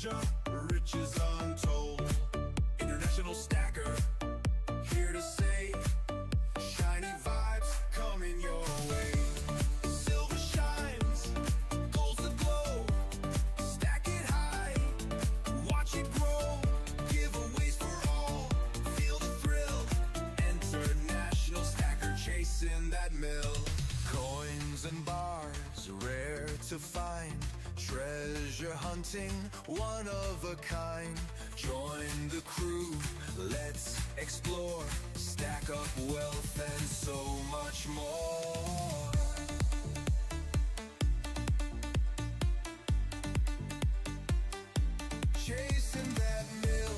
treasure, riches untold. International stacker, here to say, shiny vibes coming your way. Silver shines, gold's the glow. Stack it high, watch it grow. Giveaways for all, feel the thrill. International stacker chasing that mill. Coins and bars, rare to find. Treasure hunting, one of a kind. Join the crew, let's explore. Stack up wealth and so much more. Chasing that mill.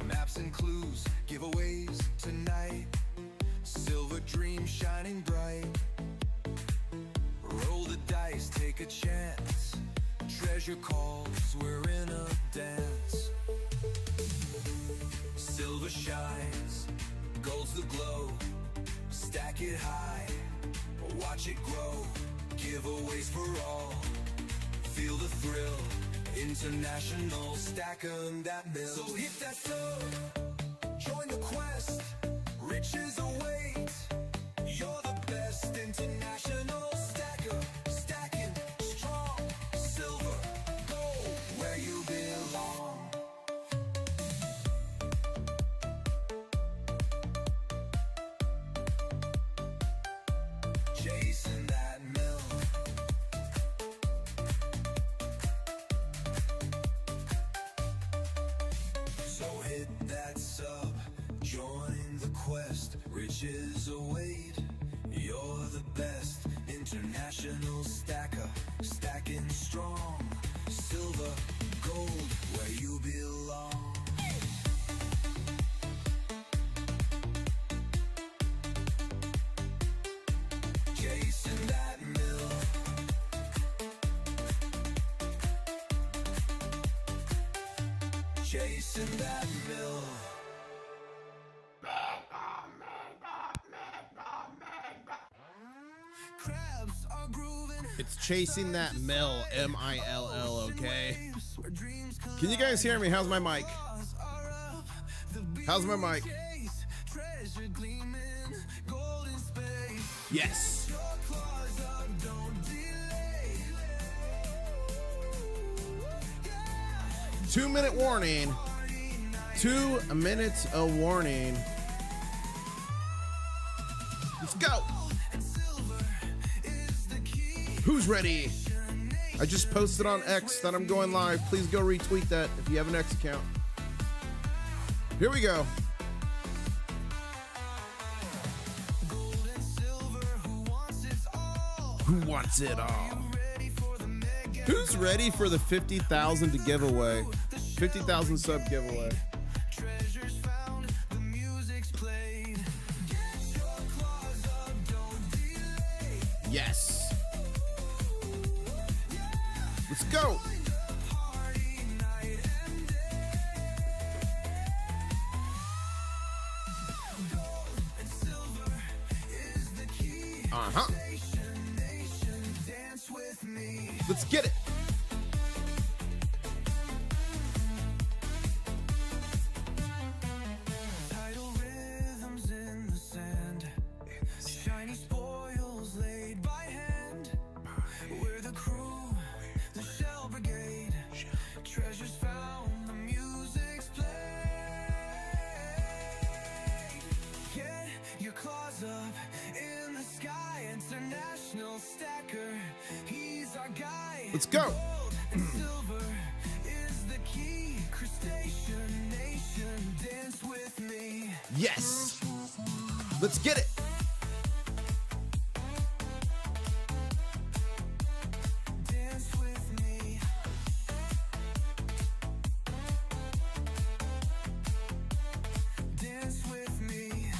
Maps and clues, giveaways tonight. Silver dream shining bright. Roll the dice, take a chance. Treasure calls, we're in a dance. Silver shines, gold's the glow. Stack it high, watch it grow. Giveaways for all, feel the thrill. International, stack 'em that mill. So hit that sub, join the quest. Riches await, you're the best. International stacker, stacking strong. Silver, gold, where you belong. Chasing that mill. So hit that sub, join the quest. Riches await, you're the best. International stacker, stacking strong. Silver, gold, where you belong. Chasing that mill. Chasing that mill. It's chasing that mill, M-I-L-L, okay? Can you guys hear me? How's my mic? How's my mic? Yes. 2-minute warning. 2 minutes of warning. Let's go. Who's ready? I just posted on X that I'm going live. Please go retweet that if you have an X account. Here we go. Who wants it all? Who's ready for the 50,000 to give away? 50,000 sub giveaway. Yes. Let's go. Uh-huh. Let's get it. Tidal rhythms in the sand. Shiny spoils laid by hand. We're the crew, the shell brigade. Treasures found, the music's played. Get your claws up in the sky. International stacker, he's our guy. Let's go. Gold and silver is the key. Crustacean nation, dance with me. Yes. Let's get it. Dance with me. Dance with me.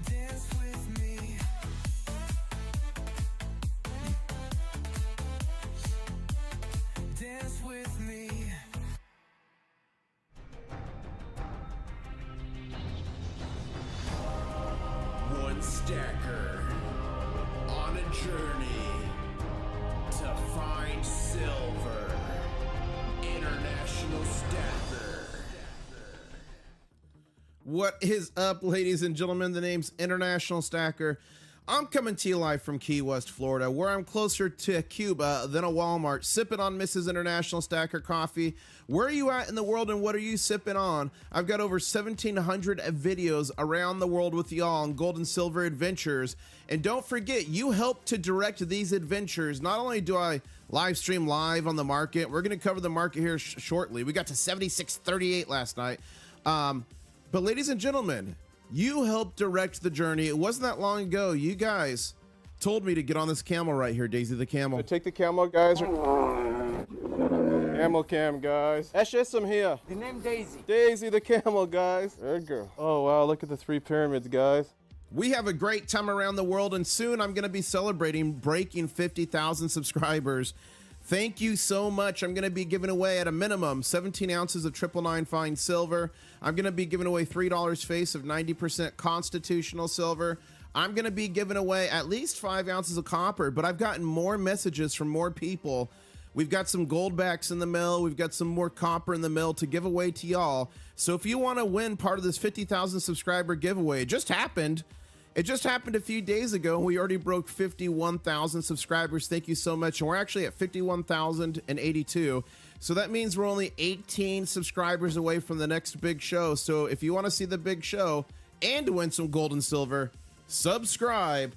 Dance with me. Dance with me. stacker on a journey to find silver. International stacker. What is up, ladies and gentlemen? The name's International Stacker. I'm coming to you live from Key West, Florida, where I'm closer to Cuba than a Walmart, sipping on Mrs. International Stacker coffee. Where are you at in the world and what are you sipping on? I've got over 1,700 videos around the world with y'all on gold and silver adventures. And don't forget, you help to direct these adventures. Not only do I live stream live on the market, we're going to cover the market here shortly. We got to 76.38 last night. But ladies and gentlemen, you helped direct the journey. It wasn't that long ago. You guys told me to get on this camel right here, Daisy the camel. So take the camel, guys. Camel cam, guys. Eshesam here. The name Daisy. Daisy the camel, guys. There you go. Oh, wow. Look at the 3 pyramids, guys. We have a great time around the world, and soon I'm going to be celebrating breaking 50,000 subscribers. Thank you so much. I'm going to be giving away at a minimum 17 ounces of 999 fine silver. I'm going to be giving away $3 face of 90% constitutional silver. I'm going to be giving away at least 5 ounces of copper, but I've gotten more messages from more people. We've got some Goldbacks in the mail. We've got some more copper in the mail to give away to y'all. So if you want to win part of this 50,000 subscriber giveaway, it just happened. It just happened a few days ago. We already broke 51,000 subscribers. Thank you so much. And we're actually at 51,082. So that means we're only 18 subscribers away from the next big show. So if you want to see the big show and win some gold and silver, subscribe.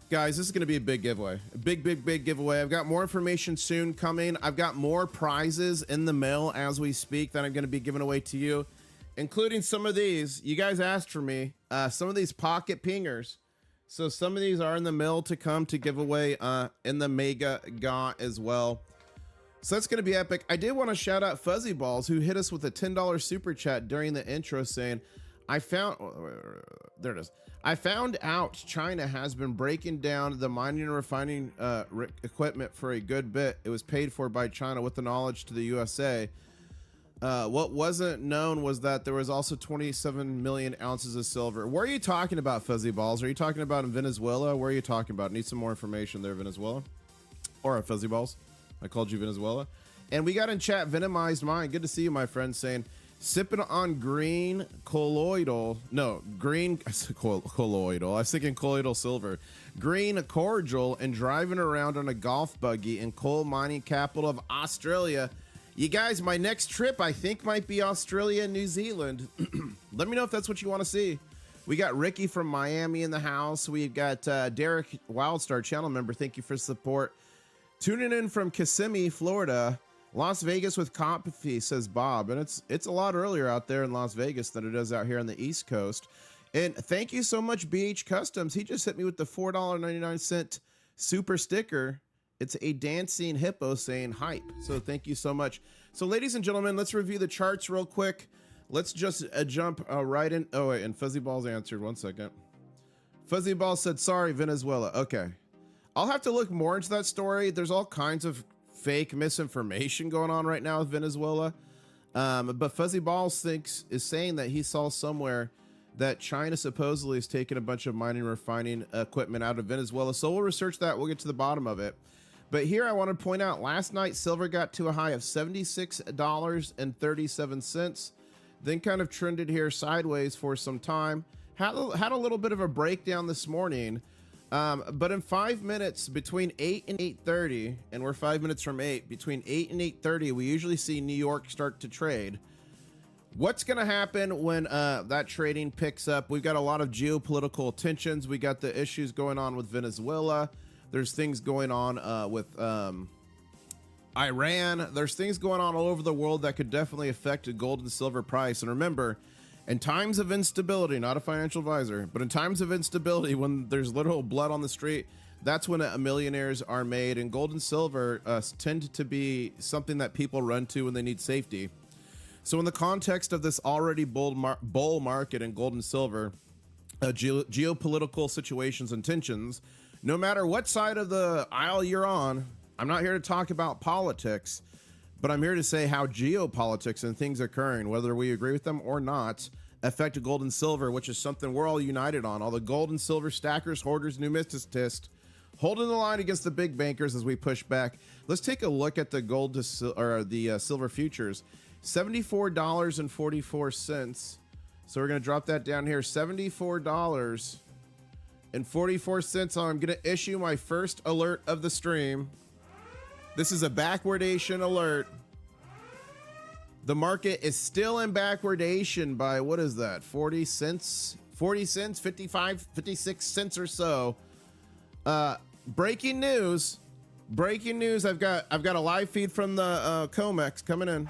Guys, this is going to be a big giveaway. A big giveaway. I've got more information soon coming. I've got more prizes in the mail as we speak that I'm going to be giving away to you, including some of these. You guys asked for me. Some of these pocket pingers. So some of these are in the mail to come to give away in the Mega GA as well. So that's going to be epic. I did want to shout out Fuzzy Balls, who hit us with a $10 super chat during the intro saying, there it is. I found out China has been breaking down the mining and refining equipment for a good bit. It was paid for by China with the knowledge to the USA. What wasn't known was that there was also 27 million ounces of silver. Where are you talking about, Fuzzy Balls? Are you talking about in Venezuela? Where are you talking about? Need some more information there, Venezuela? Or Fuzzy Balls? I called you Venezuela. And we got in chat Venomized Mind. Good to see you, my friend, saying, sipping on green colloidal. No, green colloidal. I was thinking colloidal silver. Green cordial and driving around on a golf buggy in coal mining capital of Australia. You guys, my next trip, I think, might be Australia and New Zealand. Let me know if that's what you want to see. We got Ricky from Miami in the house. We've got Derek Wildstar, channel member. Thank you for support. Tuning in from Kissimmee, Florida. Las Vegas with coffee, says Bob. And it's a lot earlier out there in Las Vegas than it is out here on the East Coast. And thank you so much, BH Customs. He just hit me with the $4.99 super sticker. It's a dancing hippo saying hype. So thank you so much. So ladies and gentlemen, let's review the charts real quick. Let's just jump right in. Oh, wait, and Fuzzy Balls answered. 1 second. Fuzzy Balls said, sorry, Venezuela. Okay. I'll have to look more into that story. There's all kinds of fake misinformation going on right now with Venezuela. But Fuzzy Balls is saying that he saw somewhere that China supposedly has taken a bunch of mining and refining equipment out of Venezuela. So we'll research that. We'll get to the bottom of it. But here I want to point out, last night silver got to a high of $76.37, then kind of trended here sideways for some time. Had a little bit of a breakdown this morning, but in 5 minutes between 8 and 8:30, and we're 5 minutes from 8, between 8 and 8:30, we usually see New York start to trade. What's going to happen when that trading picks up? We've got a lot of geopolitical tensions. We got the issues going on with Venezuela. There's things going on with Iran. There's things going on all over the world that could definitely affect the gold and silver price. And remember, in times of instability, not a financial advisor, but in times of instability, when there's literal blood on the street, that's when millionaires are made. And gold and silver tend to be something that people run to when they need safety. So in the context of this already bull market in gold and silver, geopolitical situations and tensions, no matter what side of the aisle you're on, I'm not here to talk about politics, but I'm here to say how geopolitics and things occurring, whether we agree with them or not, affect gold and silver, which is something we're all united on. All the gold and silver stackers, hoarders, numismatists, holding the line against the big bankers as we push back. Let's take a look at the gold to silver futures. $74.44. So we're going to drop that down here. $74.44. I'm going to issue my first alert of the stream. This is a backwardation alert. The market is still in backwardation by, what is that, 40 cents, 55, 56 cents or so. Breaking news. I've got a live feed from the COMEX coming in.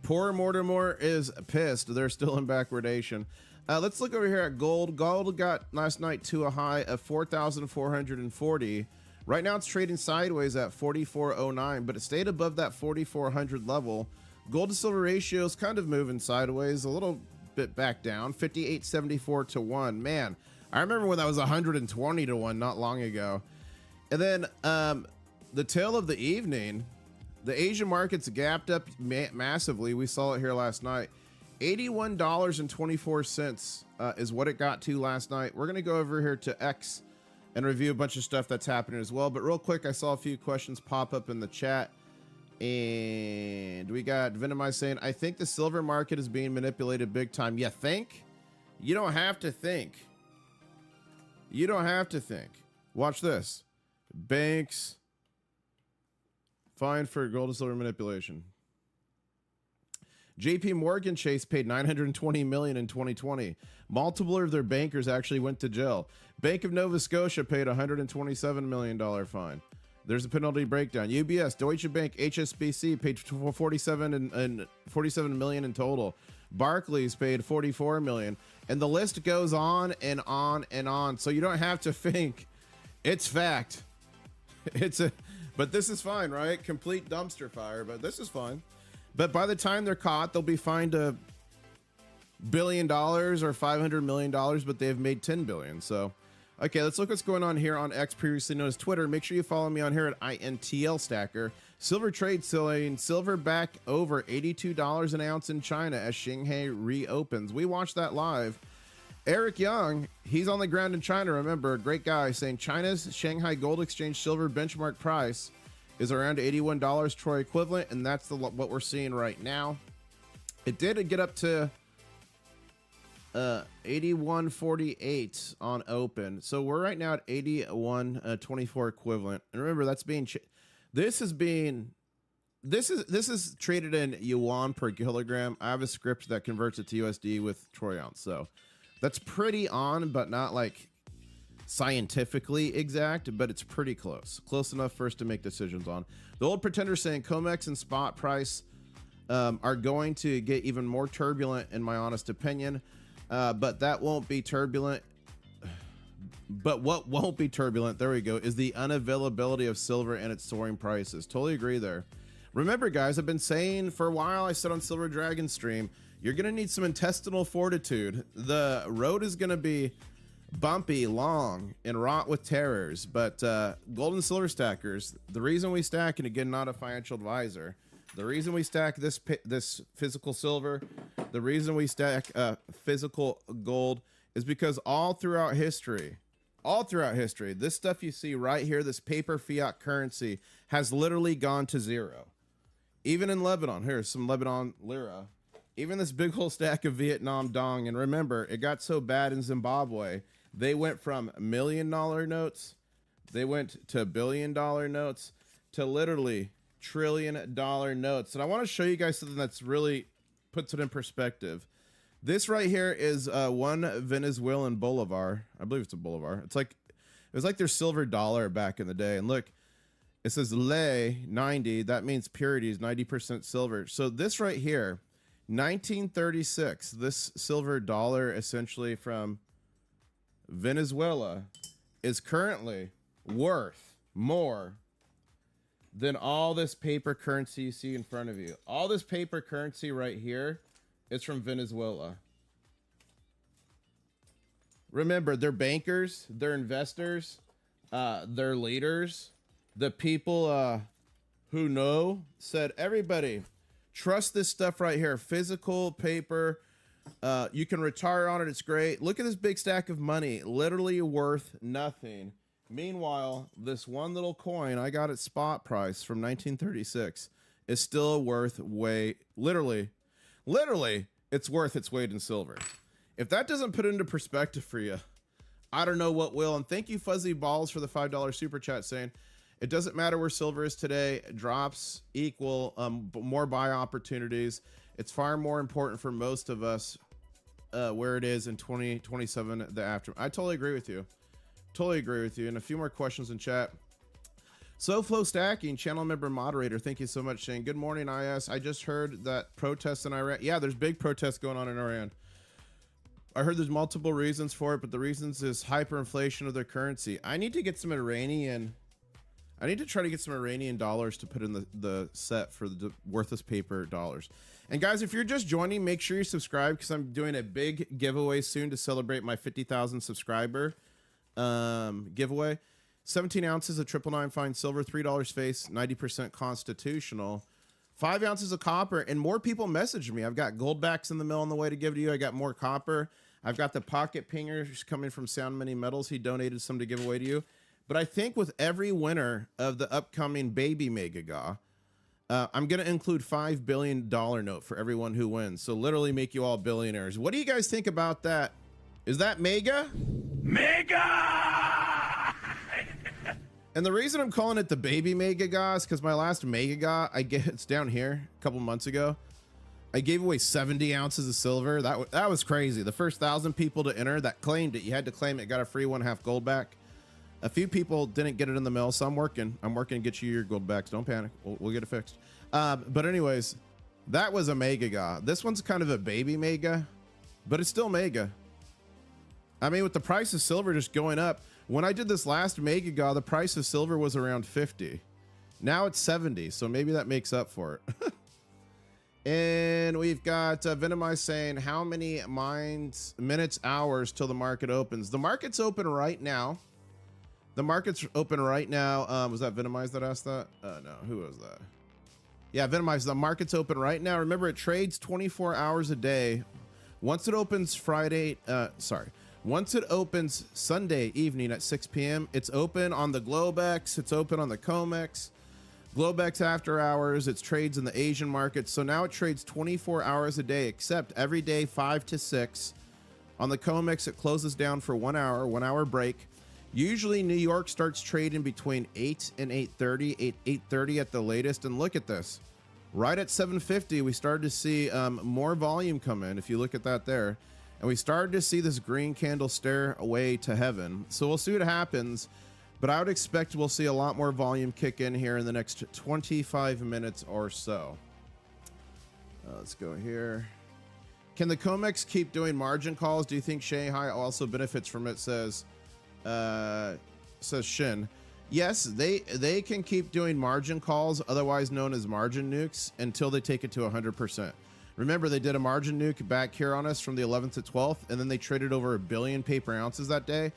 Poor Mortimer is pissed. They're still in backwardation. Let's look over here at gold. Gold got last night to a high of 4,440. Right now it's trading sideways at 44.09, but it stayed above that 4,400 level. Gold to silver ratio is kind of moving sideways, a little bit back down, 58.74 to 1. Man, I remember when that was 120 to 1 not long ago. And then the tail of the evening, the Asian markets gapped up massively. We saw it here last night. $81.24 is what it got to last night. We're going to go over here to X and review a bunch of stuff that's happening as well. But real quick, I saw a few questions pop up in the chat. And we got Venomize saying, I think the silver market is being manipulated big time. You think? You don't have to think. You don't have to think. Watch this. Banks fined for gold and silver manipulation. JP Morgan Chase paid $920 million in 2020. Multiple of their bankers actually went to jail. Bank of Nova Scotia paid $127 million fine. There's a penalty breakdown. UBS, Deutsche Bank, HSBC paid $47 million in total. Barclays paid $44 million, and the list goes on and on and on. So you don't have to think. It's fact. But this is fine, right? Complete dumpster fire, but this is fine. But by the time they're caught, they'll be fined $1 billion or $500 million, but they've made $10 billion. So, okay, let's look what's going on here on X, previously known as Twitter. Make sure you follow me on here at INTL Stacker. Silver trade selling silver back over $82 an ounce in China as Shanghai reopens. We watched that live. Eric Young, he's on the ground in China. Remember, a great guy, saying China's Shanghai Gold Exchange silver benchmark price is around $81 Troy equivalent, and that's what we're seeing right now. It did get up to 81.48 on open, so we're right now at 81.24 equivalent. And remember, that's being this is traded in yuan per kilogram. I have a script that converts it to USD with troy ounce, so that's pretty on, but not like scientifically exact, but it's pretty close enough for us to make decisions on. The old pretender saying COMEX and spot price are going to get even more turbulent, in my honest opinion, but that won't be turbulent. But what won't be turbulent, there we go, is the unavailability of silver and its soaring prices. Totally agree there. Remember, guys, I've been saying for a while, I said on Silver Dragon stream, you're gonna need some intestinal fortitude. The road is gonna be bumpy, long, and wrought with terrors, but gold and silver stackers, the reason we stack, and again, not a financial advisor, the reason we stack this physical silver, the reason we stack physical gold is because all throughout history, this stuff you see right here, this paper fiat currency has literally gone to zero. Even in Lebanon, here's some Lebanon lira, even this big whole stack of Vietnam dong, and remember, it got so bad in Zimbabwe, they went from $1 million notes, they went to $1 billion notes, to literally $1 trillion notes. And I want to show you guys something that's really puts it in perspective. This right here is one Venezuelan bolivar. I believe it's a bolivar. It was like their silver dollar back in the day. And look, it says lei 90. That means purity is 90% silver. So this right here, 1936, this silver dollar essentially from Venezuela is currently worth more than all this paper currency you see in front of you. All this paper currency right here is from Venezuela. Remember, they're bankers, they're investors, they're leaders. The people who know said, everybody, Trust this stuff right here. Physical paper. You can retire on it. It's great. Look at this big stack of money. Literally worth nothing. Meanwhile, this one little coin I got at spot price from 1936 is still worth literally, it's worth its weight in silver. If that doesn't put it into perspective for you, I don't know what will. And thank you, Fuzzy Balls, for the $5 super chat saying, it doesn't matter where silver is today. Drops equal more buy opportunities. It's far more important for most of us where it is in 2027, the after. I totally agree with you. Totally agree with you. And a few more questions in chat. SoFlow Stacking, channel member moderator. Thank you so much, Shane. Good morning, IS. I just heard that protests in Iran. Yeah, there's big protests going on in Iran. I heard there's multiple reasons for it, but the reasons is hyperinflation of their currency. I need to get some Iranian. I need to try to get some Iranian dollars to put in the set for the worthless paper dollars. And guys, if you're just joining, make sure you subscribe because I'm doing a big giveaway soon to celebrate my 50,000 subscriber giveaway. 17 ounces of 999 fine silver, $3 face, 90% constitutional, 5 ounces of copper, and more people messaged me. I've got gold backs in the mill on the way to give to you. I got more copper. I've got the pocket pingers coming from Sound Many Metals. He donated some to give away to you. But I think with every winner of the upcoming Baby Mega, I'm going to include $5 billion note for everyone who wins. So literally make you all billionaires. What do you guys think about that? Is that mega? Mega! And the reason I'm calling it the Baby Mega is because my last Mega, it's down here a couple months ago. I gave away 70 ounces of silver. That was crazy. The first 1,000 people to enter that claimed it, you had to claim it, got a free 1/2 gold back. A few people didn't get it in the mail, so I'm working to get you your gold backs. Don't panic. We'll get it fixed. But anyways, that was a Mega. This one's kind of a baby Mega, but it's still Mega. I mean, with the price of silver just going up, when I did this last Mega, the price of silver was around 50. Now it's 70, so maybe that makes up for it. And we've got Venomize saying, how many minutes, hours till the market opens? The market's open right now. The market's open right now. Was that Venomize that asked that? No, who was that? Yeah, Venomize, the market's open right now. Remember, it trades 24 hours a day. Once it opens once it opens Sunday evening at 6 p.m., it's open on the Globex. It's open on the COMEX. Globex after hours. It trades in the Asian market. So now it trades 24 hours a day, except every day 5 to 6. On the COMEX, it closes down for 1 hour, 1 hour break. Usually New York starts trading between 8 and 8:30, 8:30 at the latest. And look at this. Right at 7:50, we started to see more volume come in, if you look at that there. And we started to see this green candle stare away to heaven. So we'll see what happens. But I would expect we'll see a lot more volume kick in here in the next 25 minutes or so. Let's go here. Can the COMEX keep doing margin calls? Do you think Shanghai also benefits from it? Says Shin. Yes, they can keep doing margin calls, otherwise known as margin nukes, until they take it to 100%. Remember, they did a margin nuke back here on us from the 11th to 12th, and then they traded over 1 billion paper ounces that day.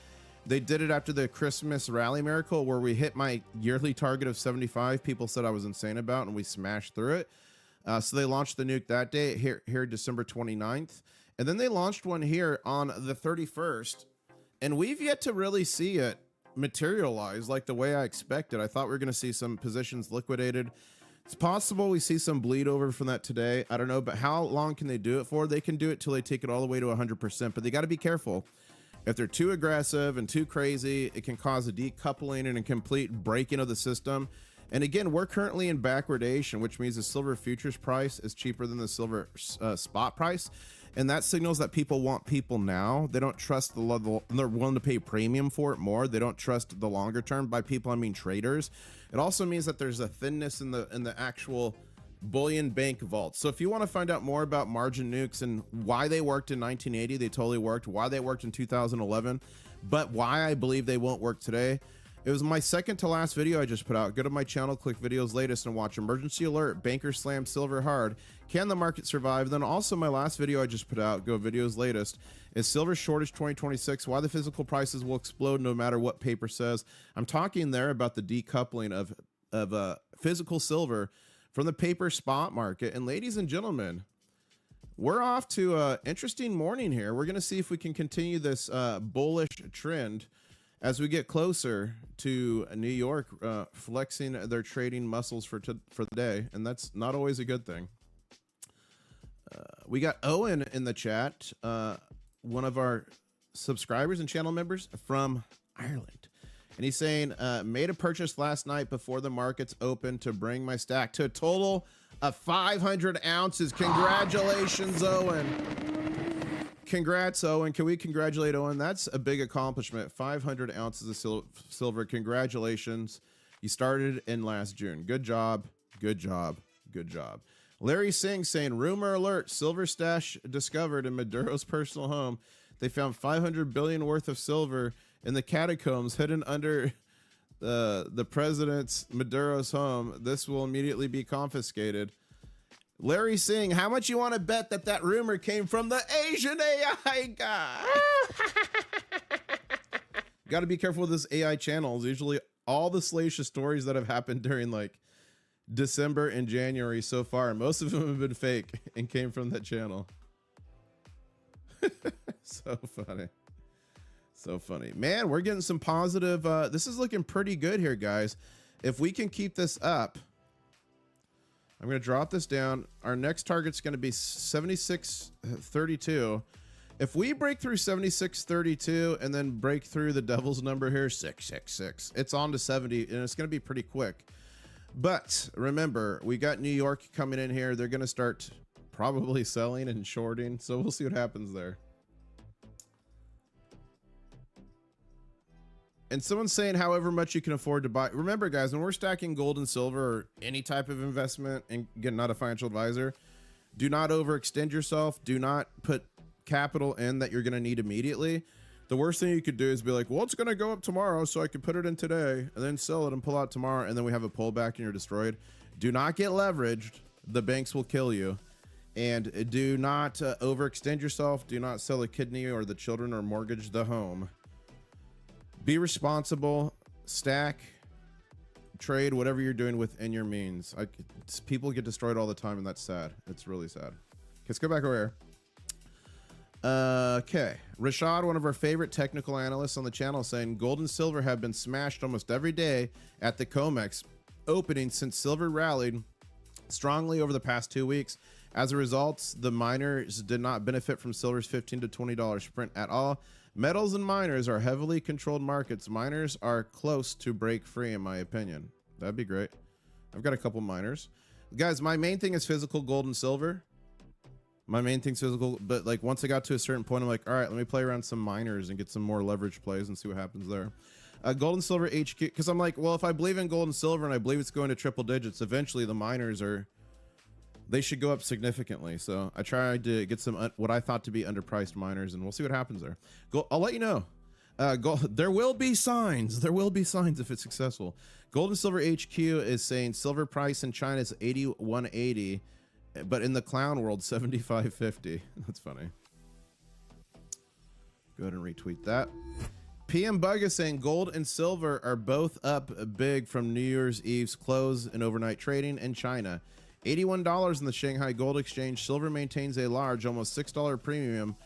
They did it after the Christmas rally miracle where we hit my yearly target of 75. People said I was insane about, and we smashed through it. So they launched the nuke that day here December 29th. And then they launched one here on the 31st. And we've yet to really see it materialize like the way I expected. I thought we were going to see some positions liquidated. It's possible we see some bleed over from that today. I don't know, but how long can they do it for? They can do it till they take it all the way to 100%, but they got to be careful. If they're too aggressive and too crazy, it can cause a decoupling and a complete breaking of the system. And again, we're currently in backwardation, which means the silver futures price is cheaper than the silver spot price. And that signals that people want people now. They don't trust the level, and they're willing to pay premium for it more. They don't trust the longer term. By people, I mean traders. It also means that there's a thinness in the actual bullion bank vault. So if you want to find out more about margin nukes and why they worked in 1980, they totally worked, why they worked in 2011, but why I believe they won't work today. It was my second to last video I just put out. Go to my channel, click videos latest, and watch emergency alert, banker slam silver hard. Can the market survive? Then also my last video I just put out, go videos latest, is silver shortage 2026, why the physical prices will explode no matter what paper says. I'm talking there about the decoupling of physical silver from the paper spot market. And ladies and gentlemen, we're off to an interesting morning here. We're going to see if we can continue this bullish trend as we get closer to New York flexing their trading muscles for the day. And that's not always a good thing. We got Owen in the chat, one of our subscribers and channel members from Ireland. And he's saying, made a purchase last night before the markets opened to bring my stack to a total of 500 ounces. Congratulations, Owen. Congrats, Owen. Can we congratulate Owen? That's a big accomplishment. 500 ounces of silver. Congratulations. You started in last June. Good job. Good job. Good job. Larry Singh saying, rumor alert, silver stash discovered in Maduro's personal home. They found 500 billion worth of silver in the catacombs hidden under the president's Maduro's home. This will immediately be confiscated. Larry Singh, how much you want to bet that rumor came from the Asian AI guy? Got to be careful with this AI channels. Usually all the salacious stories that have happened during like December and January so far, most of them have been fake and came from that channel. So funny. So funny, man. We're getting some positive. This is looking pretty good here, guys. If we can keep this up, I'm going to drop this down. Our next target's going to be 76.32. If we break through 76.32 and then break through the devil's number here, 666, it's on to 70, and it's going to be pretty quick. But remember, we got New York coming in here. They're going to start probably selling and shorting, so we'll see what happens there. And someone's saying however much you can afford to buy. Remember, guys, when we're stacking gold and silver or any type of investment, and again, not a financial advisor, do not overextend yourself. Do not put capital in that you're going to need immediately. The worst thing you could do is be like, well, it's going to go up tomorrow, so I can put it in today and then sell it and pull out tomorrow, and then we have a pullback and you're destroyed. Do not get leveraged. The banks will kill you. And do not overextend yourself. Do not sell a kidney or the children or mortgage the home. Be responsible, stack, trade, whatever you're doing within your means. People get destroyed all the time, and that's sad. It's really sad. Let's go back over here. Okay. Rashad, one of our favorite technical analysts on the channel, saying gold and silver have been smashed almost every day at the COMEX opening since silver rallied strongly over the past 2 weeks. As a result, the miners did not benefit from silver's $15 to $20 sprint at all. Metals and miners are heavily controlled markets. Miners are close to break free, in my opinion. That'd be great. I've got a couple miners. Guys, my main thing is physical gold and silver. My main thing's physical, but like once I got to a certain point, I'm like, all right, let me play around some miners and get some more leverage plays and see what happens there. Gold and silver HQ, because I'm like, well, if I believe in gold and silver and I believe it's going to triple digits, eventually the miners they should go up significantly. So I tried to get some what I thought to be underpriced miners, and we'll see what happens there. I'll let you know. Gold, there will be signs. There will be signs if it's successful. Gold and silver HQ is saying silver price in China is 81.80, but in the clown world 75.50. That's funny. Go ahead and retweet that. PM Bug is saying gold and silver are both up big from New Year's Eve's close and overnight trading in China. $81 in the Shanghai Gold Exchange. Silver maintains a large, almost $6 premium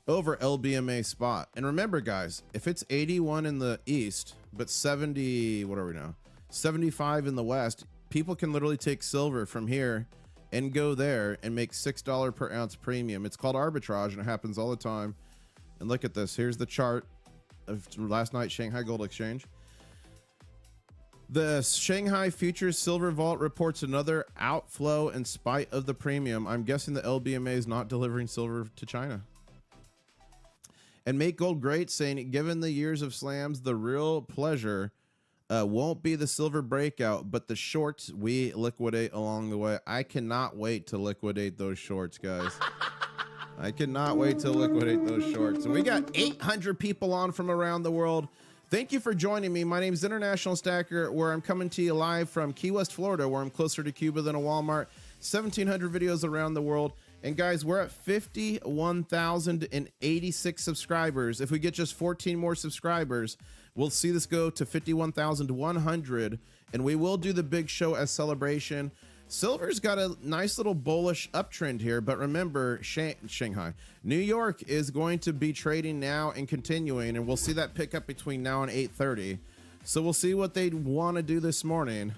over LBMA spot. And remember, guys, if it's 81 in the East, but 70, what are we now? 75 in the West, people can literally take silver from here and go there and make $6 per ounce premium. It's called arbitrage, and it happens all the time. And look at this. Here's the chart of last night's Shanghai Gold Exchange. The Shanghai Futures Silver Vault reports another outflow in spite of the premium. I'm guessing the LBMA is not delivering silver to China. And Make Gold Great saying, given the years of slams, the real pleasure won't be the silver breakout, but the shorts we liquidate along the way. I cannot wait to liquidate those shorts, guys. I cannot wait to liquidate those shorts. And we got 800 people on from around the world. Thank you for joining me. My name is International Stacker, where I'm coming to you live from Key West, Florida, where I'm closer to Cuba than a Walmart. 1,700 videos around the world. And guys, we're at 51,086 subscribers. If we get just 14 more subscribers, we'll see this go to 51,100. And we will do the big show as celebration. Silver's got a nice little bullish uptrend here, but remember, Shanghai, New York is going to be trading now and continuing, and we'll see that pick up between now and 8:30. So we'll see what they want to do this morning.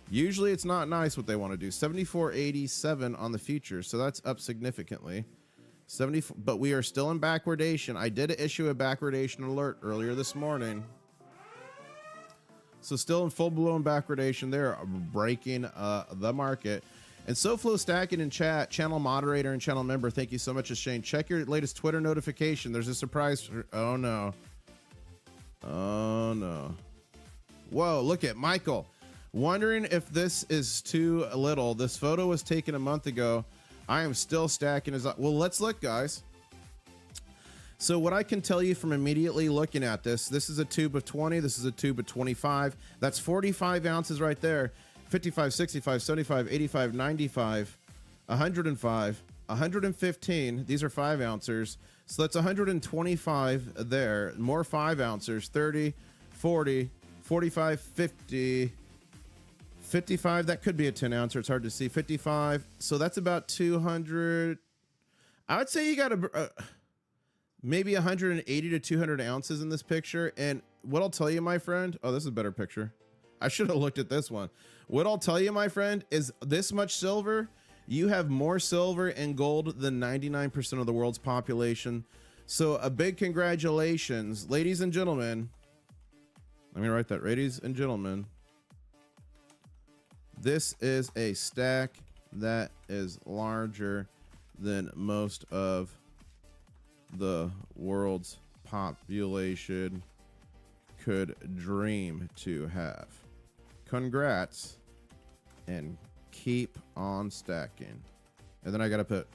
Usually it's not nice what they want to do. 74.87 on the futures, so that's up significantly. 74, but we are still in backwardation. I did issue a backwardation alert earlier this morning. So still in full blown backwardation there, breaking the market. And SoFlo stacking in chat, channel moderator and channel member, thank you so much, Shane. Check your latest Twitter notification. There's a surprise. Oh no. Oh no. Whoa, look at Michael. Wondering if this is too little. This photo was taken a month ago. I am still stacking as well. Let's look, guys. So what I can tell you from immediately looking at this is a tube of 20. This is a tube of 25. That's 45 ounces right there. 55, 65, 75, 85, 95, 105, 115. These are 5 ounces. So that's 125 there. More 5 ounces. 30, 40, 45, 50, 55. That could be a 10 ouncer. It's hard to see. 55. So that's about 200. I would say you got a... maybe 180 to 200 ounces in this picture. And what I'll tell you, my friend, oh, this is a better picture. I should have looked at this one. What I'll tell you, my friend, is this much silver, you have more silver and gold than 99% of the world's population. So a big congratulations, ladies and gentlemen. Let me write that, ladies and gentlemen. This is a stack that is larger than most of the world's population could dream to have. Congrats, and keep on stacking. And then I gotta put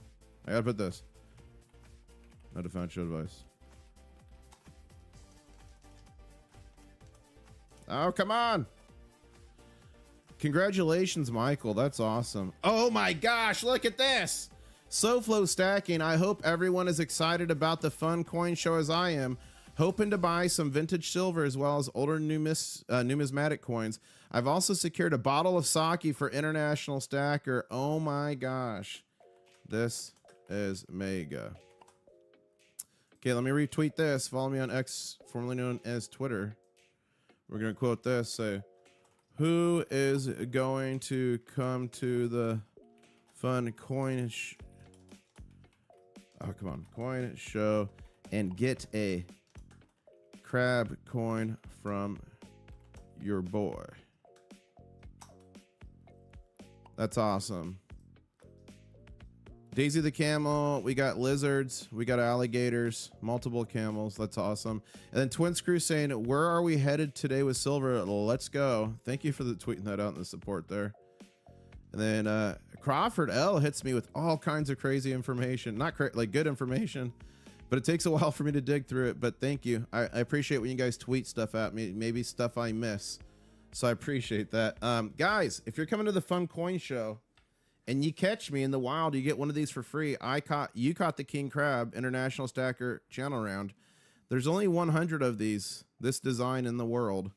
this. No financial advice. Oh, come on. Congratulations, Michael. That's awesome. Oh my gosh, look at this. SoFlo stacking. I hope everyone is excited about the fun coin show as I am. Hoping to buy some vintage silver as well as older numismatic coins. I've also secured a bottle of sake for international stacker. Oh my gosh. This is mega. Okay, let me retweet this. Follow me on X, formerly known as Twitter. We're going to quote this. Say, who is going to come to the fun coin oh, come on. Coin show and get a crab coin from your boy? That's awesome. Daisy the camel. We got lizards. We got alligators. Multiple camels. That's awesome. And then Twin Screw saying, where are we headed today with silver? Let's go. Thank you for the tweeting that out in the support there. And then Crawford L hits me with all kinds of crazy information. Not like good information, but it takes a while for me to dig through it. But thank you. I appreciate when you guys tweet stuff at me. Maybe stuff I miss. So I appreciate that. Guys, if you're coming to the Fun Coin Show and you catch me in the wild, you get one of these for free. You caught the King Crab International Stacker Channel Round. There's only 100 of these, this design in the world.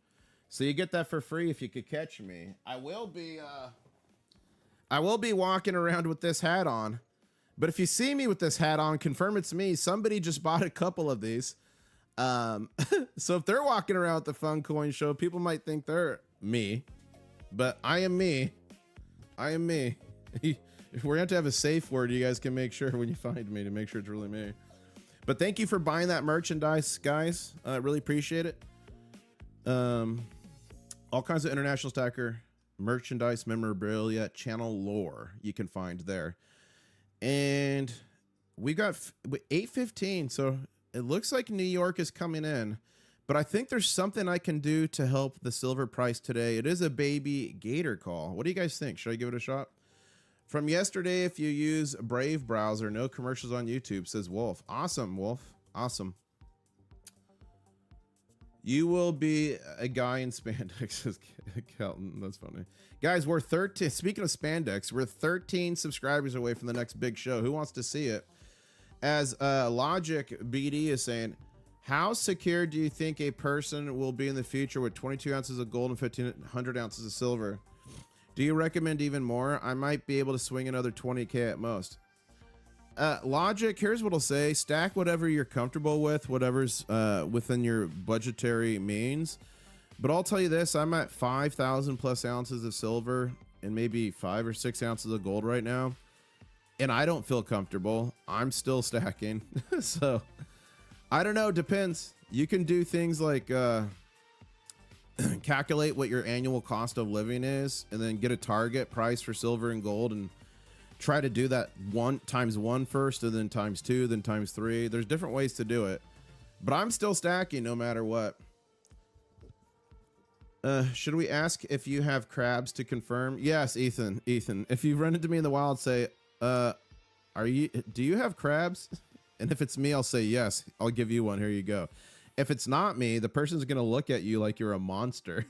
So you get that for free if you could catch me. I will be walking around with this hat on. But if you see me with this hat on, confirm it's me. Somebody just bought a couple of these. So if they're walking around at the Fun Coin Show, people might think they're me. But I am me. I am me. We're going to have a safe word you guys can make sure when you find me to make sure it's really me. But thank you for buying that merchandise, guys. I really appreciate it. All kinds of international stacker merchandise, memorabilia, channel lore you can find there. And we got 8:15, so it looks like New York is coming in, but I think there's something I can do to help the silver price today. It is a baby Gator call. What do you guys think? Should I give it a shot? From yesterday, if you use Brave browser, no commercials on YouTube, says Wolf. Awesome, Wolf. Awesome. You will be a guy in spandex, says Kelton. That's funny. Guys, we're 13. Speaking of spandex, we're 13 subscribers away from the next big show. Who wants to see it? As Logic BD is saying, how secure do you think a person will be in the future with 22 ounces of gold and 1,500 ounces of silver? Do you recommend even more? I might be able to swing another 20K at most. Logic, here's what I'll say. Stack whatever you're comfortable with, whatever's within your budgetary means. But I'll tell you this, I'm at 5,000 plus ounces of silver and maybe 5 or 6 ounces of gold right now. And I don't feel comfortable. I'm still stacking. So I don't know, depends. You can do things like calculate what your annual cost of living is and then get a target price for silver and gold and try to do that times one first and then times two, then times three. There's different ways to do it, but I'm still stacking no matter what. Should we ask if you have crabs to confirm? Yes, Ethan, if you run into me in the wild, say, do you have crabs? And if it's me, I'll say, yes, I'll give you one. Here you go. If it's not me, the person's going to look at you like you're a monster.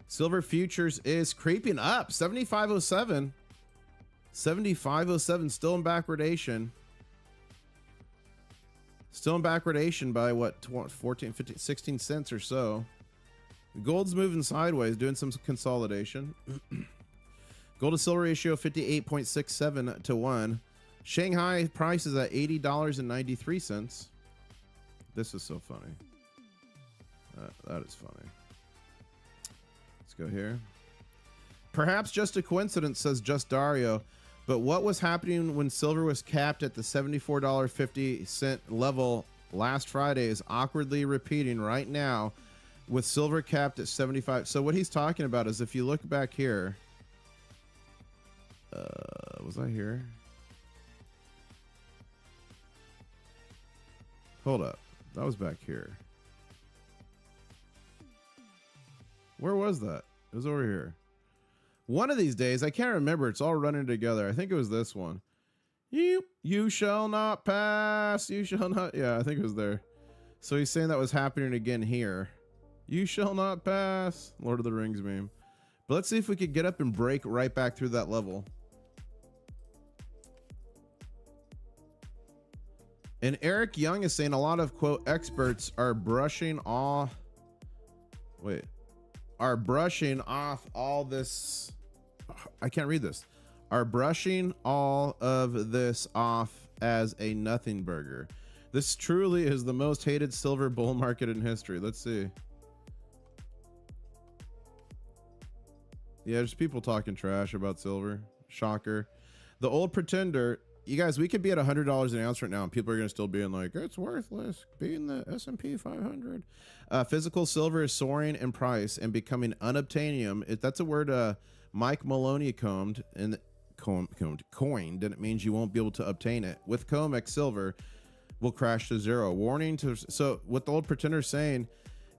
Silver futures is creeping up. 75.07. 75.07, still in backwardation. Still in backwardation by what, 14, 15, 16 cents or so. Gold's moving sideways, doing some consolidation. Gold to silver ratio 58.67 to 1. Shanghai price is at $80.93. This is so funny. That is funny. Let's go here. Perhaps just a coincidence, says Just Dario. But what was happening when silver was capped at the $74.50 level last Friday is awkwardly repeating right now with silver capped at 75. So what he's talking about is if you look back here, was I here? Hold up. That was back here. Where was that? It was over here. One of these days, I can't remember. It's all running together. I think it was this one. You shall not pass. You shall not. Yeah, I think it was there. So he's saying that was happening again here. You shall not pass. Lord of the Rings meme. But let's see if we could get up and break right back through that level. And Eric Young is saying a lot of, quote, experts are brushing off. Wait. Are brushing off all this. I can't read this. Are brushing all of this off as a nothing burger. This truly is the most hated silver bull market in history. Let's see. Yeah, there's people talking trash about silver. Shocker. The old pretender. You guys, we could be at $100 an ounce right now and people are going to still be like, it's worthless being the S&P 500. Physical silver is soaring in price and becoming unobtainium. That's a word Mike Maloney coined, and it means you won't be able to obtain it. With COMEX, silver will crash to zero. Warning to. So what the old pretender is saying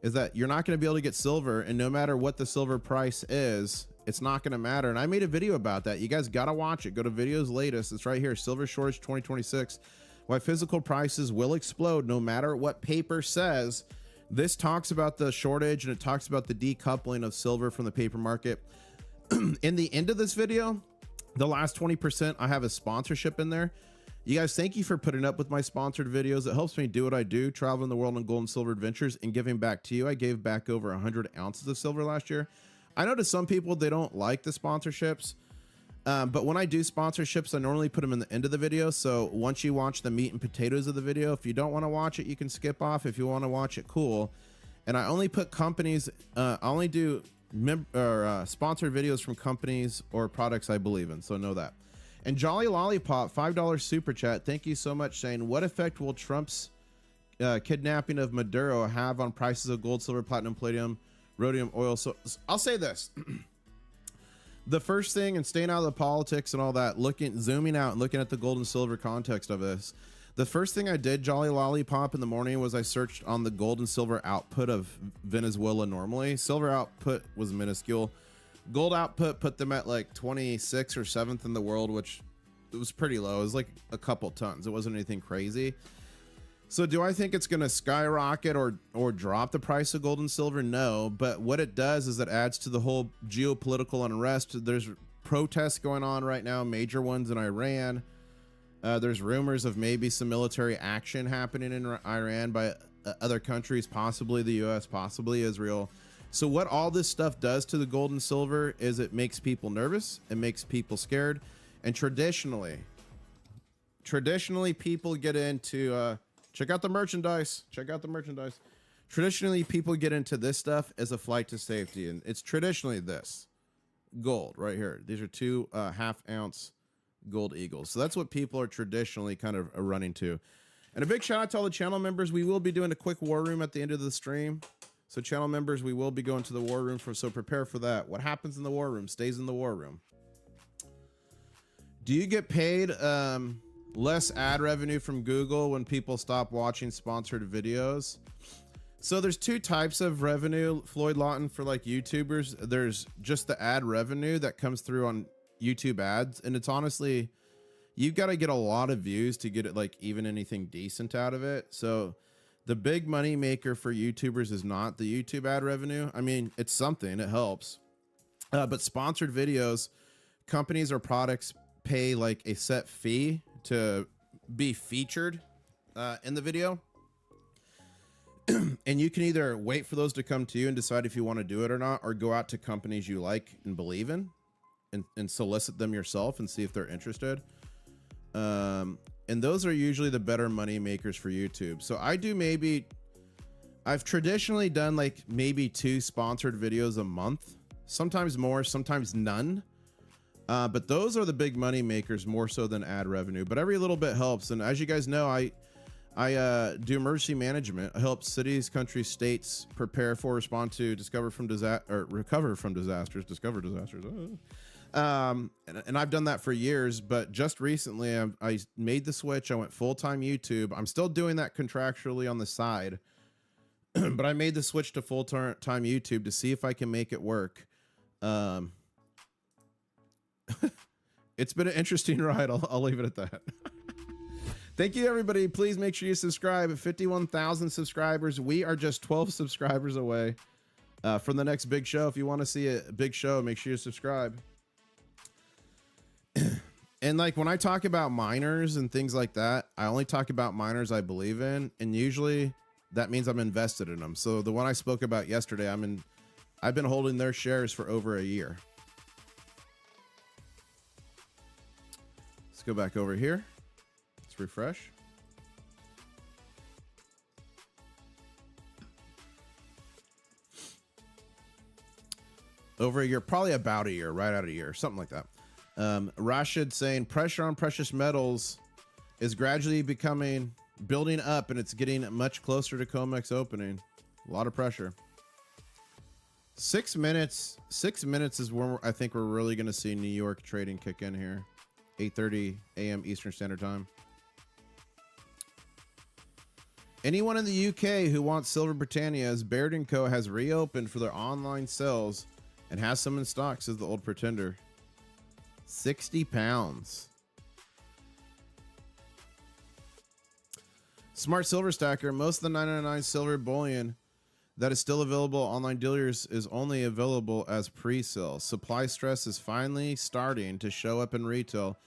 is that you're not going to be able to get silver, and no matter what the silver price is, it's not going to matter. And I made a video about that. You guys got to watch it. Go to videos latest. It's right here. Silver shortage 2026. Why physical prices will explode no matter what paper says. This talks about the shortage and it talks about the decoupling of silver from the paper market. In the end of this video, the last 20%, I have a sponsorship in there. You guys, thank you for putting up with my sponsored videos. It helps me do what I do, traveling the world on gold and silver adventures and giving back to you. I gave back over 100 ounces of silver last year. I know to some people, they don't like the sponsorships. But when I do sponsorships, I normally put them in the end of the video. So once you watch the meat and potatoes of the video, if you don't want to watch it, you can skip off. If you want to watch it, cool. And I only put companies, I only do sponsored videos from companies or products I believe in. So know that. And Jolly Lollipop, $5 super chat. Thank you so much, saying, what effect will Trump's kidnapping of Maduro have on prices of gold, silver, platinum, palladium, rhodium, oil? So I'll say this. The first thing, and staying out of the politics and all that, zooming out and looking at the gold and silver context of this, the first thing I did, Jolly Lollipop, in the morning was I searched on the gold and silver output of Venezuela normally. Silver output was minuscule. Gold output put them at like 26th or 7th in the world, which it was pretty low. It was like a couple tons. It wasn't anything crazy. So do I think it's going to skyrocket or drop the price of gold and silver? No, but what it does is it adds to the whole geopolitical unrest. There's protests going on right now, major ones in Iran. There's rumors of maybe some military action happening in Iran by other countries, possibly the US, possibly Israel. So what all this stuff does to the gold and silver is it makes people nervous, it makes people scared. And traditionally people get into check out the merchandise. Traditionally people get into this stuff as a flight to safety, and it's traditionally this gold right here. These are two 1/2 ounce gold eagles. So that's what people are traditionally kind of running to. And a big shout out to all the channel members. We will be doing a quick war room at the end of the stream. So channel members, we will be going to the war room, so prepare for that. What happens in the war room stays in the war room. Do you get paid less ad revenue from Google when people stop watching sponsored videos? So there's two types of revenue, Floyd Lawton, for like YouTubers. There's just the ad revenue that comes through on YouTube ads, and it's honestly, you've got to get a lot of views to get it like even anything decent out of it. So the big money maker for YouTubers is not the YouTube ad revenue. I mean, it's something, it helps. But sponsored videos, companies or products pay like a set fee to be featured in the video. And you can either wait for those to come to you and decide if you want to do it or not, or go out to companies you like and believe in and solicit them yourself and see if they're interested. And those are usually the better money makers for YouTube. So I've traditionally done like maybe 2 sponsored videos a month, sometimes more, sometimes none. But those are the big money makers more so than ad revenue, but every little bit helps. And as you guys know, I do emergency management. I help cities, countries, states prepare for, respond to, recover from disasters. And I've done that for years, but just recently I made the switch. I went full-time YouTube. I'm still doing that contractually on the side, but I made the switch to full-time YouTube to see if I can make it work. It's been an interesting ride. I'll leave it at that. Thank you, everybody. Please make sure you subscribe. At 51,000 subscribers, we are just 12 subscribers away from the next big show. If you want to see a big show, make sure you subscribe. And like when I talk about miners and things like that, I only talk about miners I believe in, and usually that means I'm invested in them. So the one I spoke about yesterday, I've been holding their shares for over a year. Let's go back over here. Let's refresh. Over a year, probably about a year, right out of a year, something like that. Rashid saying pressure on precious metals is gradually building up, and it's getting much closer to COMEX opening. A lot of pressure. 6 minutes is when I think we're really going to see New York trading kick in here. 8:30 a.m. Eastern Standard Time. Anyone in the UK who wants Silver Britannias, Baird & Co. has reopened for their online sales and has some in stock, says the old pretender. 60 pounds. Smart Silver Stacker. Most of the 999 silver bullion that is still available online dealers is only available as pre-sale. Supply stress is finally starting to show up in retail.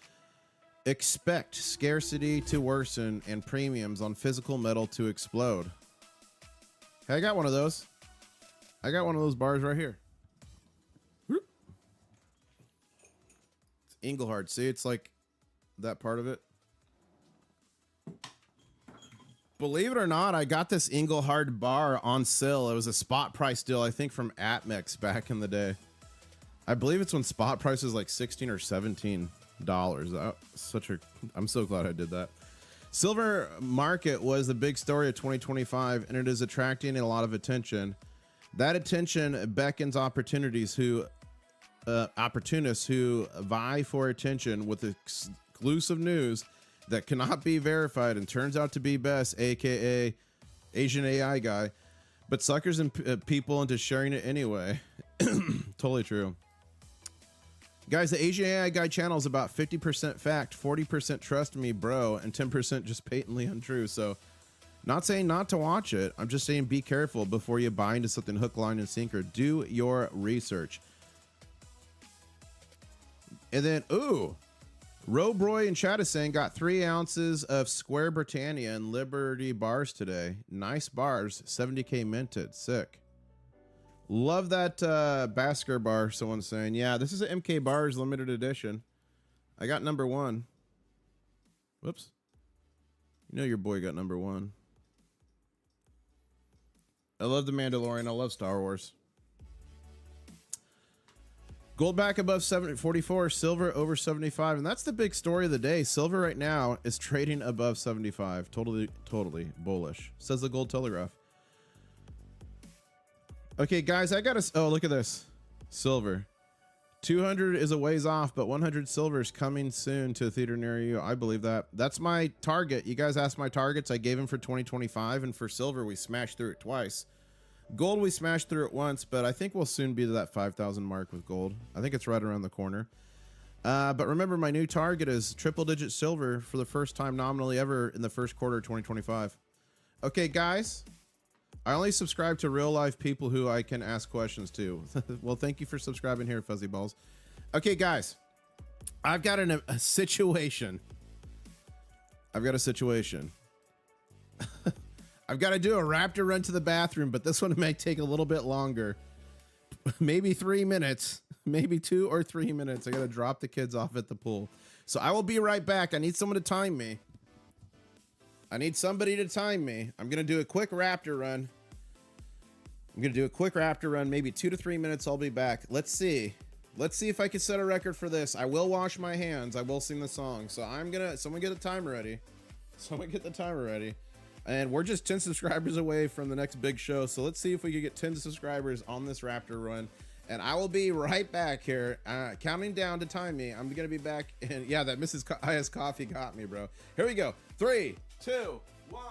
Expect scarcity to worsen and premiums on physical metal to explode. Hey, I got one of those. I got one of those bars right here. Whoop. It's Engelhard. See, it's like that part of it. Believe it or not, I got this Engelhard bar on sale. It was a spot price deal, I think, from Atmex back in the day. I believe it's when spot price was like $16 or $17. I'm so glad I did that. Silver market was the big story of 2025, and it is attracting a lot of attention. That attention beckons opportunists who vie for attention with exclusive news that cannot be verified and turns out to be best, aka Asian AI guy, but suckers and people into sharing it anyway. Totally true. Guys, the Asian AI guy channel is about 50% fact, 40% trust me, bro, and 10% just patently untrue. So not saying not to watch it. I'm just saying be careful before you buy into something hook, line, and sinker. Do your research. And then, ooh, Robroy and chat is saying got 3 ounces of Square Britannia and Liberty bars today. Nice bars, 70K minted, sick. Love that Basker bar. Someone's saying, yeah, this is an MK Bars limited edition. I got number 1. Whoops. You know your boy got number 1. I love The Mandalorian. I love Star Wars. Gold back above 44, silver over 75. And that's the big story of the day. Silver right now is trading above 75. Totally bullish, says the Gold Telegraph. Okay, guys, I got to... Oh, look at this. Silver. 200 is a ways off, but 100 silver is coming soon to a theater near you. I believe that. That's my target. You guys asked my targets. I gave them for 2025, and for silver, we smashed through it twice. Gold, we smashed through it once, but I think we'll soon be to that 5,000 mark with gold. I think it's right around the corner. But remember, my new target is triple-digit silver for the first time nominally ever in the first quarter of 2025. Okay, guys, I only subscribe to real-life people who I can ask questions to. Well, thank you for subscribing here, Fuzzy Balls. Okay, guys, I've got a situation. I've got a situation. I've got to do a Raptor run to the bathroom, but this one may take a little bit longer. Maybe 3 minutes, maybe 2 or 3 minutes. I got to drop the kids off at the pool. So I will be right back. I need someone to time me. I need somebody to time me. I'm going to do a quick Raptor run. Maybe 2 to 3 minutes. I'll be back. Let's see. Let's see if I can set a record for this. I will wash my hands. I will sing the song. So someone get a timer ready. And we're just 10 subscribers away from the next big show. So let's see if we can get 10 subscribers on this Raptor run. And I will be right back here, counting down to time me. I'm going to be back. And yeah, that Mrs. IS Coffee got me, bro. Here we go. 3, 2, 1.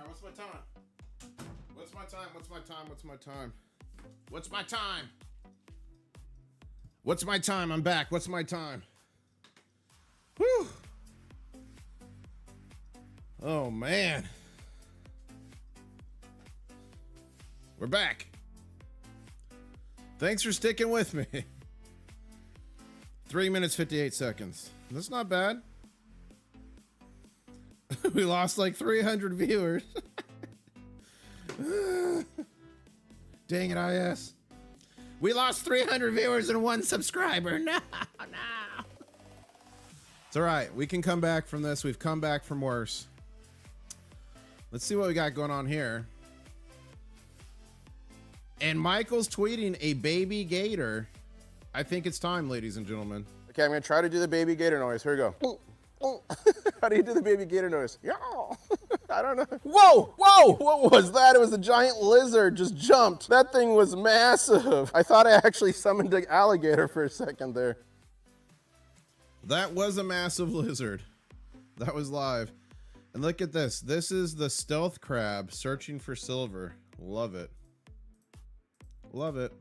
What's my time? What's my time? What's my time? What's my time? What's my time? What's my time? I'm back. What's my time? Whew. Oh, man. We're back. Thanks for sticking with me. 3 minutes, 58 seconds. That's not bad. We lost like 300 viewers. Dang it, IS. We lost 300 viewers and 1 subscriber. No, no. It's all right. We can come back from this. We've come back from worse. Let's see what we got going on here. And Michael's tweeting a baby gator. I think it's time, ladies and gentlemen. Okay, I'm gonna try to do the baby gator noise. Here we go. How do you do the baby gator noise? Yeah. I don't know. Whoa, whoa, what was that? It was a giant lizard just jumped. That thing was massive. I thought I actually summoned an alligator for a second there. That was a massive lizard. That was live. And look at this. This is the stealth crab searching for silver. Love it. Love it.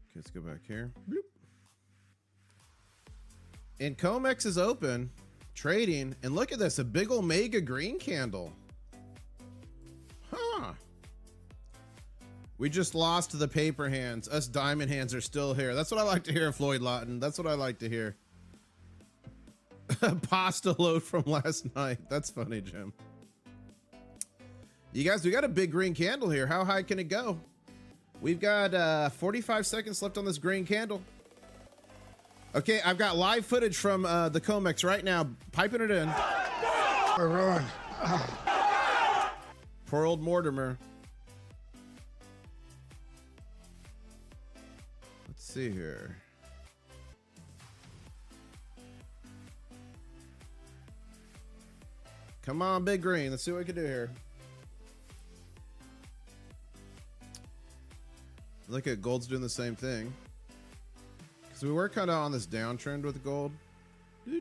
Okay, let's go back here. Bloop. And COMEX is open, trading, and look at this, a big Omega green candle. Huh. We just lost the paper hands. Us diamond hands are still here. That's what I like to hear, Floyd Lawton. That's what I like to hear. Pasta load from last night. That's funny, Jim. You guys, we got a big green candle here. How high can it go? We've got 45 seconds left on this green candle. Okay, I've got live footage from the COMEX right now. Piping it in. We're ruined. Poor old Mortimer. Let's see here. Come on, big green. Let's see what we can do here. Look at gold's doing the same thing. Because we were kind of on this downtrend with gold. You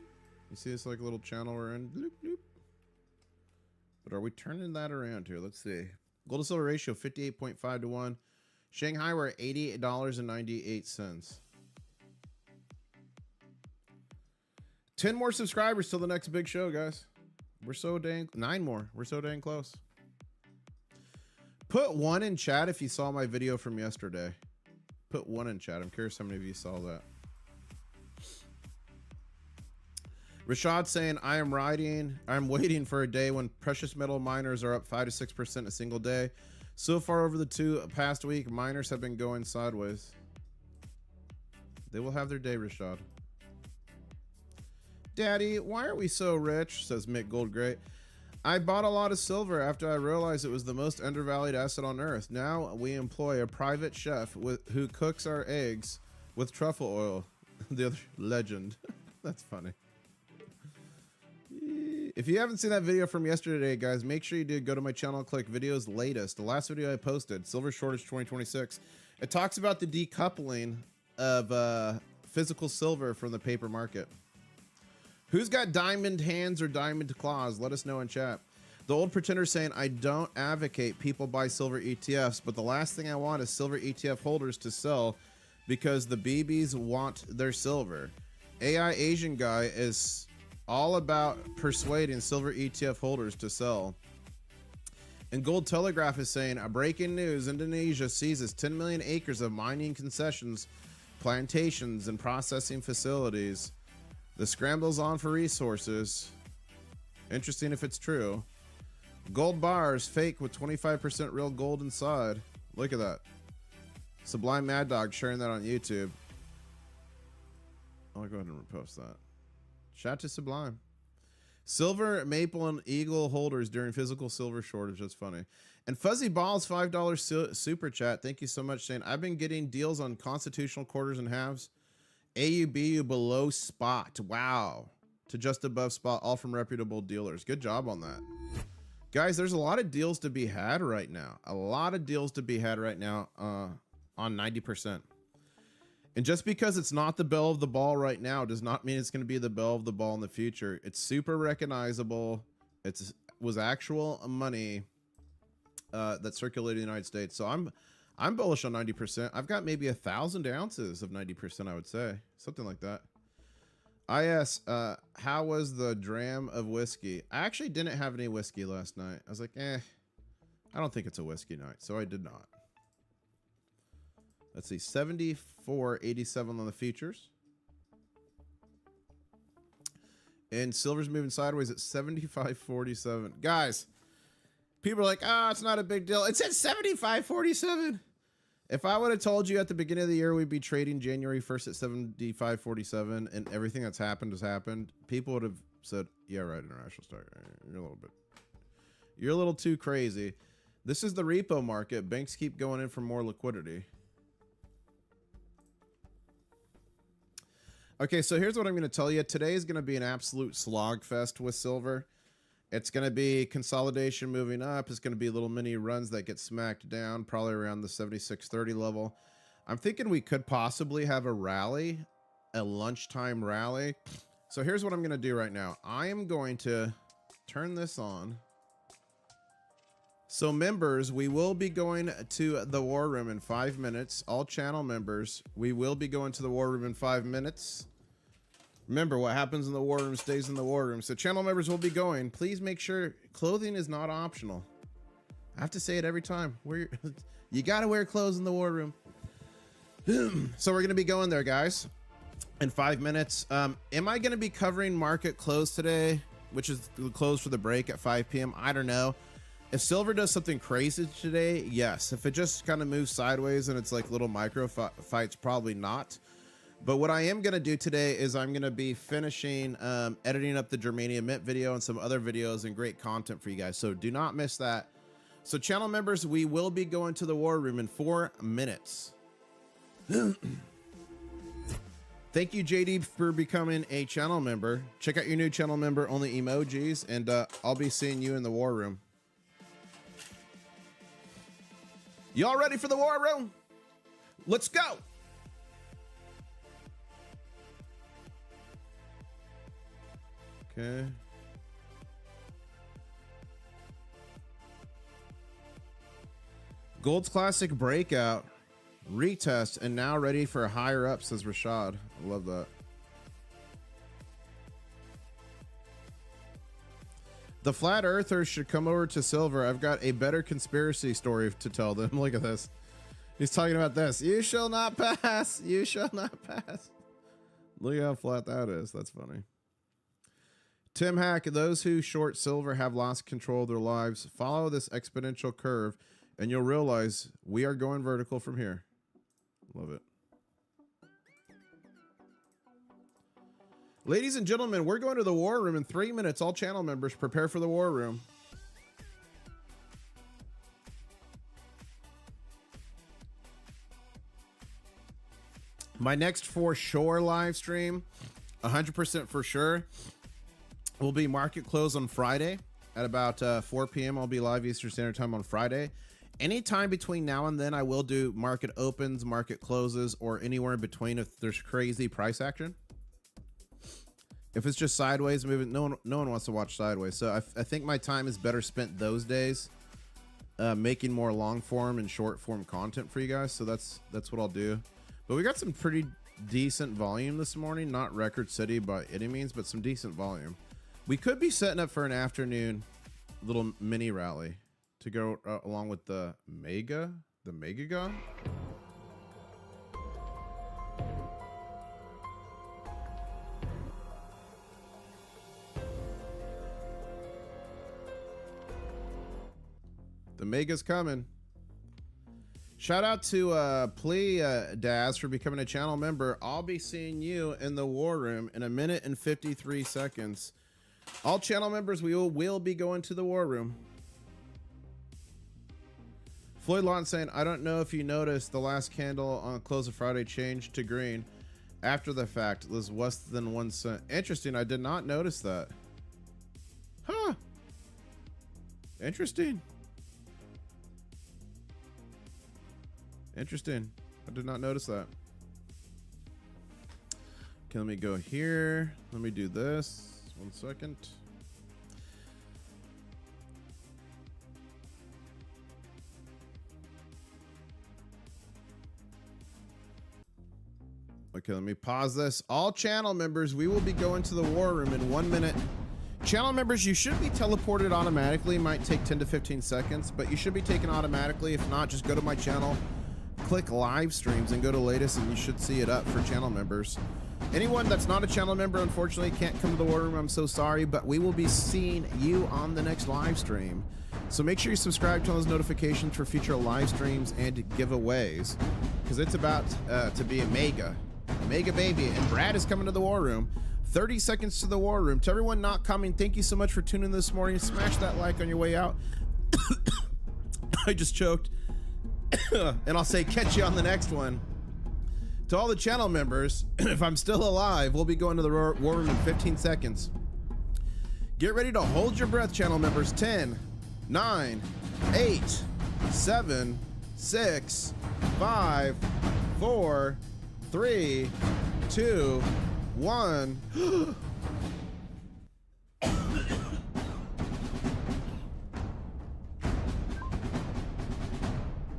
see this like little channel we're in? But are we turning that around here? Let's see. Gold to silver ratio 58.5 to 1. Shanghai, we're at $88.98. 10 more subscribers till the next big show, guys. We're so dang 9 more. We're so dang close. Put 1 in chat if you saw my video from yesterday. Put 1 in chat. I'm curious how many of you saw that. Rashad saying, I'm waiting for a day when precious metal miners are up 5 to 6% a single day. So far over the past week, miners have been going sideways. They will have their day, Rashad. Daddy, why are we so rich? Says Mick Goldgreat. I bought a lot of silver after I realized it was the most undervalued asset on earth. Now we employ a private chef who cooks our eggs with truffle oil. The other legend. That's funny. If you haven't seen that video from yesterday, guys, make sure you do go to my channel and click videos latest. The last video I posted, Silver Shortage 2026. It talks about the decoupling of physical silver from the paper market. Who's got diamond hands or diamond claws? Let us know in chat. The old pretender saying, I don't advocate people buy silver ETFs, but the last thing I want is silver ETF holders to sell because the BBs want their silver. AI Asian guy is all about persuading silver ETF holders to sell. And Gold Telegraph is saying, breaking news, Indonesia seizes 10 million acres of mining concessions, plantations, and processing facilities. The scramble's on for resources. Interesting if it's true. Gold bars fake with 25% real gold inside. Look at that. Sublime Mad Dog sharing that on YouTube. I'll go ahead and repost that. Shout to Sublime. Silver, maple, and eagle holders during physical silver shortage. That's funny. And Fuzzy Balls, $5 super chat. Thank you so much, saying I've been getting deals on constitutional quarters and halves. AUBU below spot. Wow. To just above spot, all from reputable dealers. Good job on that. Guys, there's a lot of deals to be had right now. A lot of deals to be had right now on 90%. And just because it's not the bell of the ball right now does not mean it's going to be the bell of the ball in the future. It's super recognizable. It's was actual money that circulated in the United States. So I'm bullish on 90%. I've got maybe 1,000 ounces of 90%, I would say. Something like that. IS, how was the dram of whiskey? I actually didn't have any whiskey last night. I was like, I don't think it's a whiskey night, so I did not. Let's see, 74.87 on the futures. And silver's moving sideways at 75.47. Guys, people are like, it's not a big deal. It's at 75.47. If I would have told you at the beginning of the year we'd be trading January 1st at 75.47 and everything that's happened has happened, people would have said, yeah, right, international stock. You're a little too crazy. This is the repo market. Banks keep going in for more liquidity. Okay, so here's what I'm going to tell you. Today is going to be an absolute slog fest with silver. It's going to be consolidation moving up. It's going to be little mini runs that get smacked down, probably around the 76.30 level. I'm thinking we could possibly have a rally, a lunchtime rally. So here's what I'm going to do right now. I am going to turn this on. So members, we will be going to the war room in 5 minutes. All channel members, we will be going to the war room in 5 minutes. Remember, what happens in the war room stays in the war room. So channel members will be going. Please make sure clothing is not optional. I have to say it every time. You got to wear clothes in the war room. So we're going to be going there, guys, in 5 minutes. Am I going to be covering market close today, which is the close for the break at 5 p.m.? I don't know. If silver does something crazy today, yes. If it just kind of moves sideways and it's like little micro fights, probably not. But what I am going to do today is I'm going to be finishing editing up the Germanium Mint video and some other videos and great content for you guys. So do not miss that. So channel members, we will be going to the war room in 4 minutes. Thank you, JD, for becoming a channel member. Check out your new channel member only emojis, and I'll be seeing you in the war room. Y'all ready for the war room? Let's go. Okay. Gold's classic breakout, retest, and now ready for a higher up, says Rashad. I love that. The flat earthers should come over to silver. I've got a better conspiracy story to tell them. Look at this. He's talking about this. You shall not pass. You shall not pass. Look how flat that is. That's funny. Tim Hack, those who short silver have lost control of their lives. Follow this exponential curve and you'll realize we are going vertical from here. Love it. Ladies and gentlemen, we're going to the war room in 3 minutes. All channel members, prepare for the war room. My next for sure live stream, 100% for sure, will be market close on Friday at about 4 p.m. I'll be live Eastern Standard Time on Friday. Anytime between now and then, I will do market opens, market closes, or anywhere in between if there's crazy price action. If it's just sideways moving, no one wants to watch sideways. So I think my time is better spent those days making more long form and short form content for you guys. So that's what I'll do. But we got some pretty decent volume this morning. Not record city by any means, but some decent volume. We could be setting up for an afternoon little mini rally to go along with the Mega Gun. The Mega's coming. Shout out to Daz for becoming a channel member. I'll be seeing you in the war room in 1 minute and 53 seconds. All channel members, we will be going to the war room. Floyd Lawton saying, I don't know if you noticed the last candle on close of Friday changed to green after the fact. It was less than 1 cent. Interesting. I did not notice that. Huh. Interesting. Interesting. I did not notice that. Okay, let me go here. Let me do this. 1 second. Okay, let me pause this. All channel members, we will be going to the war room in 1 minute. Channel members, you should be teleported automatically. It might take 10 to 15 seconds, but you should be taken automatically. If not, just go to my channel, click live streams, and go to latest, and you should see it up for channel members. Anyone that's not a channel member, unfortunately, can't come to the war room. I'm so sorry, but we will be seeing you on the next live stream. So make sure you subscribe to those notifications for future live streams and giveaways, because it's about to be a mega baby. And Brad is coming to the war room. 30 seconds to the war room. To everyone not coming, thank you so much for tuning in this morning. Smash that like on your way out. I just choked. And I'll say catch you on the next one. To all the channel members, if I'm still alive, we'll be going to the war room in 15 seconds. Get ready to hold your breath, channel members. 10, 9, 8, 7, 6, 5, 4, 3, 2, 1.